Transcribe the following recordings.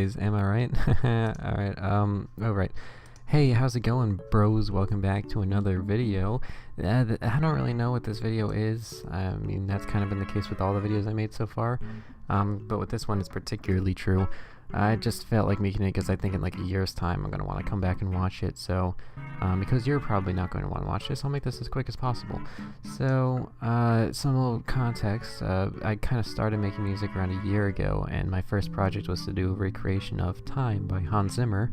anyways, am I right? Alright, oh right. Hey, how's it going, bros? Welcome back to another video. I don't really know what this video is. I mean, that's kind of been the case with all the videos I made so far. But with this one, it's particularly true. I just felt like making it because I think in like a year's time I'm going to want to come back and watch it. So, because you're probably not going to want to watch this, I'll make this as quick as possible. So, some little context. I kind of started making music around a year ago, and my first project was to do a recreation of Time by Hans Zimmer.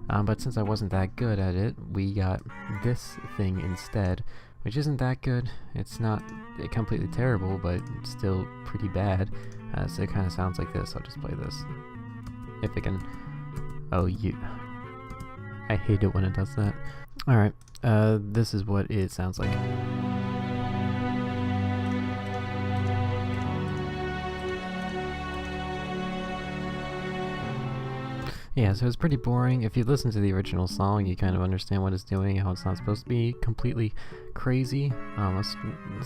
But since I wasn't that good at it, we got this thing instead, which isn't that good. It's not completely terrible, but still pretty bad. So it kind of sounds like this. I'll just play this. If it can... Oh, you... I hate it when it does that. Alright, this is what it sounds like. Yeah, so it's pretty boring. If you listen to the original song, you kind of understand what it's doing, how it's not supposed to be completely crazy. Let's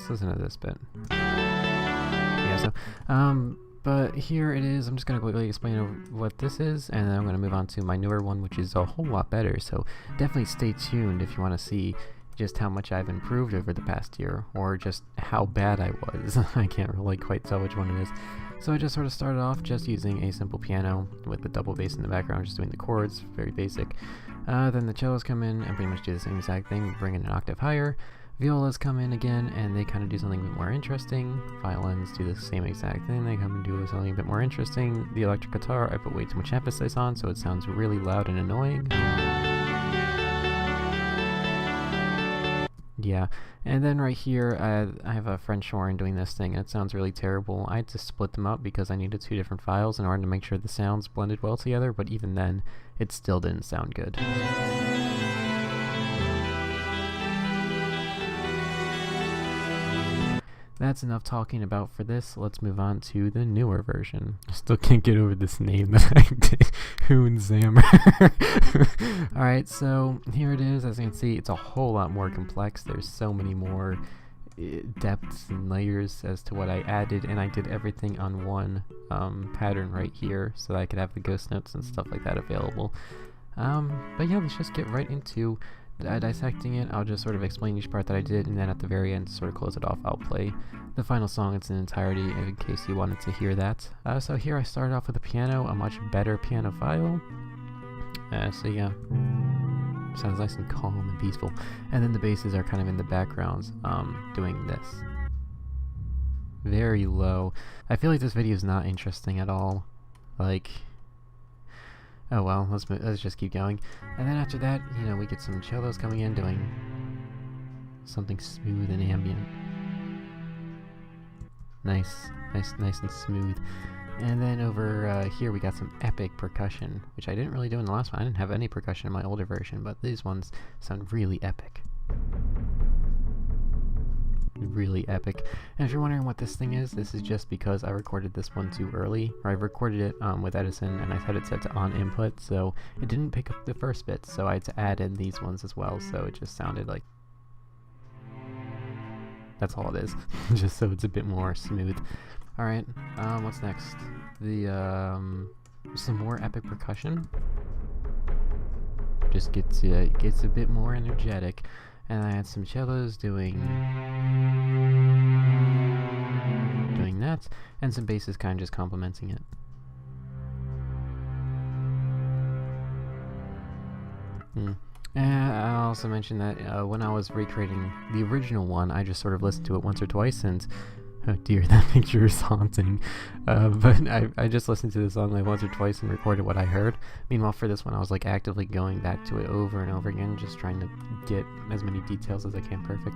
listen to this bit. Yeah, so, but here it is. I'm just going to quickly explain what this is, and then I'm going to move on to my newer one, which is a whole lot better. So definitely stay tuned if you want to see just how much I've improved over the past year, or just how bad I was. I can't really quite tell which one it is. So I just sort of started off just using a simple piano with the double bass in the background, just doing the chords, very basic. Then the cellos come in and pretty much do the same exact thing, bring in an octave higher. Violas come in again, and they kind of do something a bit more interesting. Violins do the same exact thing, they come and do something a bit more interesting. The electric guitar I put way too much emphasis on, so it sounds really loud and annoying. Yeah, and then right here, I have a French horn doing this thing, and it sounds really terrible. I had to split them up because I needed two different files in order to make sure the sounds blended well together, but even then, it still didn't sound good. That's enough talking about for this. Let's move on to the newer version. I still can't get over this name that I did. Hans Zimmer. Alright, so here it is. As you can see, it's a whole lot more complex. There's so many more depths and layers as to what I added, and I did everything on one pattern right here so that I could have the ghost notes and stuff like that available. But yeah, let's just get right into dissecting it. I'll just sort of explain each part that I did, and then at the very end, to sort of close it off, I'll play the final song in its entirety in case you wanted to hear that. So here I started off with a piano, a much better piano file. So yeah, sounds nice and calm and peaceful. And then the basses are kind of in the backgrounds, doing this. Very low. I feel like this video is not interesting at all. Like... Oh well, let's just keep going. And then after that, you know, we get some cellos coming in doing something smooth and ambient. Nice and smooth. And then over here we got some epic percussion, which I didn't really do in the last one. I didn't have any percussion in my older version, but these ones sound really epic. Really epic. And if you're wondering what this thing is, this is just because I recorded this one too early, or I recorded it with Edison, and I had it set to on input, so it didn't pick up the first bits, so I had to add in these ones as well, so it just sounded like... That's all it is, just so it's a bit more smooth. Alright, what's next? Some more epic percussion. Just gets a bit more energetic. And I had some cellos doing that, and some basses kind of just complementing it. And I also mentioned that when I was recreating the original one, I just sort of listened to it once or twice, and oh dear, that picture is haunting. But I just listened to the song like once or twice and recorded what I heard. Meanwhile, for this one, I was like actively going back to it over and over again, just trying to get as many details as I can perfect.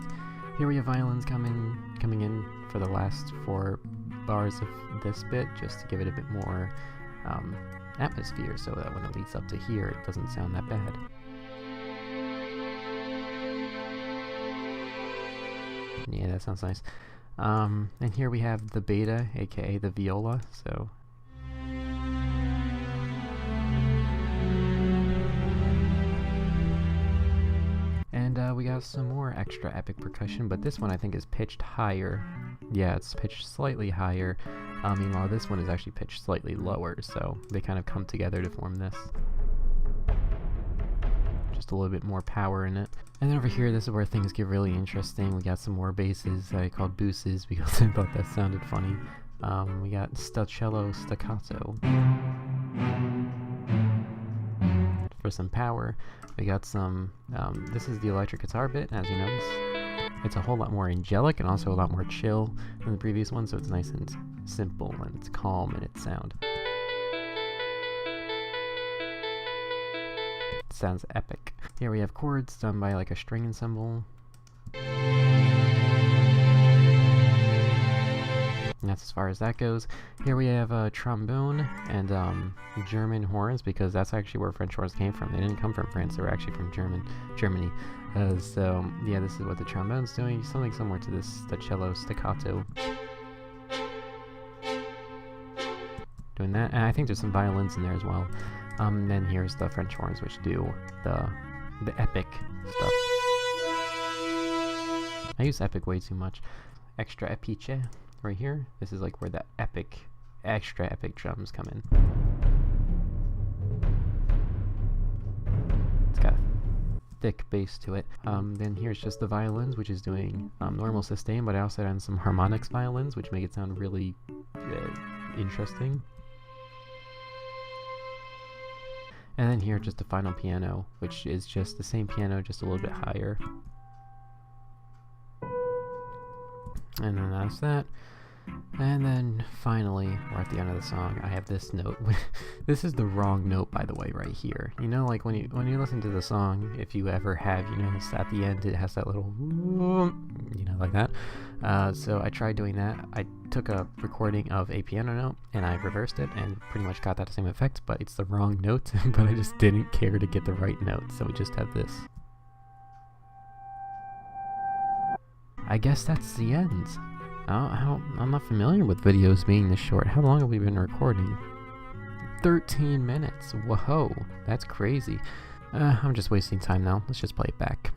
Here we have violins coming in for the last 4 bars of this bit, just to give it a bit more atmosphere, so that when it leads up to here, it doesn't sound that bad. Yeah, that sounds nice. And here we have the beta, aka the viola, so... And we got some more extra epic percussion, but this one I think is pitched higher. Yeah, it's pitched slightly higher, Meanwhile, this one is actually pitched slightly lower, so they kind of come together to form this. Just a little bit more power in it. And then over here, this is where things get really interesting. We got some more basses that I called booses because I thought that sounded funny. We got cello staccato. For some power, we got some, this is the electric guitar bit, as you notice. It's a whole lot more angelic and also a lot more chill than the previous one, so it's nice and simple and it's calm in its sound. It sounds epic. Here we have chords done by like a string ensemble. And that's as far as that goes. Here we have a trombone and German horns, because that's actually where French horns came from. They didn't come from France, they were actually from Germany. So yeah, this is what the trombone's doing, something similar to this, the cello staccato. Doing that, and I think there's some violins in there as well. And then here's the French horns, which do the epic stuff. I use epic way too much. Extra epice. Right here, this is like where the epic, extra epic drums come in. It's got a thick bass to it. Then here's just the violins, which is doing normal sustain, but I also add some harmonics violins, which make it sound really interesting. And then here, just the final piano, which is just the same piano, just a little bit higher. And then that's that. And then finally, we're at the end of the song. I have this note. This is the wrong note, by the way, right here. You know, like when you listen to the song, if you ever have, you know, it's at the end it has that little, you know, like that. So I tried doing that. I took a recording of a piano note and I reversed it and pretty much got that same effect, but it's the wrong note. But I just didn't care to get the right note, so we just have this. I guess that's the end. I'm not familiar with videos being this short. How long have we been recording? 13 minutes. Whoa, that's crazy. I'm just wasting time now. Let's just play it back.